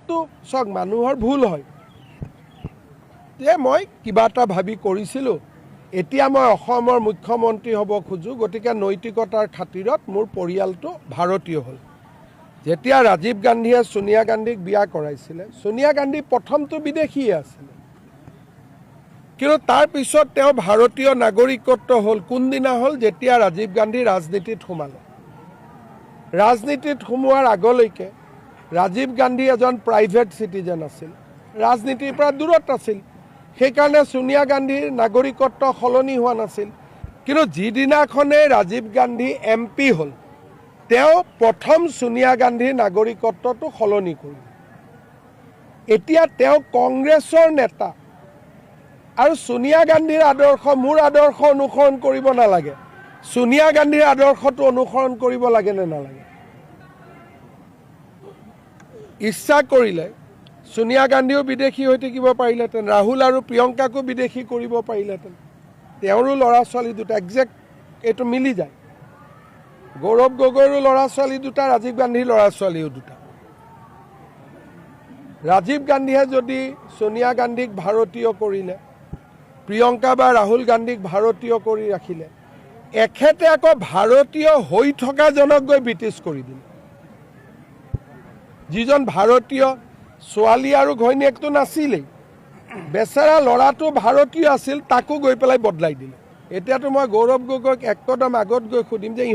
ক্ষেত্ৰতো চাওক মানুহৰ ভুল হয় যে মই কিবা এটা ভাবি কৰিছিলোঁ এতিয়া মই অসমৰ মুখ্যমন্ত্ৰী হ'ব খোজোঁ গতিকে নৈতিকতাৰ খাতিৰত মোৰ পৰিয়ালটো ভাৰতীয় হ'ল যেতিয়া ৰাজীৱ গান্ধীয়ে সোনিয়া গান্ধীক বিয়া কৰাইছিলে সোনিয়া গান্ধী প্ৰথমটো বিদেশীয়ে আছিলে কিন্তু তাৰ পিছত তেওঁ ভাৰতীয় নাগৰিকত্ব হ'ল কোনদিনা হ'ল যেতিয়া ৰাজীৱ গান্ধী ৰাজনীতিত সোমালে ৰাজনীতিত সোমোৱাৰ আগলৈকে ৰাজীৱ গান্ধী এজন প্ৰাইভেট চিটিজেন আছিল ৰাজনীতিৰ পৰা দূৰত আছিল সেইকাৰণে সোনিয়া গান্ধীৰ নাগৰিকত্ব সলনি হোৱা নাছিল কিন্তু যিদিনাখনে ৰাজীৱ গান্ধী MP হ'ল তেওঁ প্ৰথম সোনিয়া গান্ধীৰ নাগৰিকত্বটো সলনি কৰিলে এতিয়া তেওঁ কংগ্ৰেছৰ নেতা আৰু সোনিয়া গান্ধীৰ আদৰ্শ মোৰ আদৰ্শ অনুসৰণ কৰিব নালাগে সোনিয়া গান্ধীৰ আদৰ্শটো অনুসৰণ কৰিব লাগে নে নালাগে ইচ্ছা কৰিলে সোনিয়া গান্ধীও বিদেশী হৈ থাকিব পাৰিলেহেঁতেন ৰাহুল আৰু প্ৰিয়ংকাকো বিদেশী কৰিব পাৰিলেহেঁতেন তেওঁৰো ল'ৰা ছোৱালী দুটা একজেক্ট এইটো মিলি যায় গৌৰৱ গগৈৰো ল'ৰা ছোৱালী দুটা ৰাজীৱ গান্ধীৰ ল'ৰা ছোৱালীও দুটা ৰাজীৱ গান্ধীয়ে যদি সোনিয়া গান্ধীক ভাৰতীয় কৰিলে প্ৰিয়ংকা বা ৰাহুল গান্ধীক ভাৰতীয় কৰি ৰাখিলে এখেতে আকৌ ভাৰতীয় হৈ থকাজনক গৈ ব্ৰিটিছ কৰি দিলে যিজন ভাৰতীয় ছোৱালী আৰু ঘৈণীয়েকটো নাছিলেই বেচেৰা ল'ৰাটো ভাৰতীয় আছিল তাকো গৈ পেলাই বদলাই দিলে এতিয়াতো মই গৌৰৱ গগৈক এক কদম আগত গৈ সুধিম যে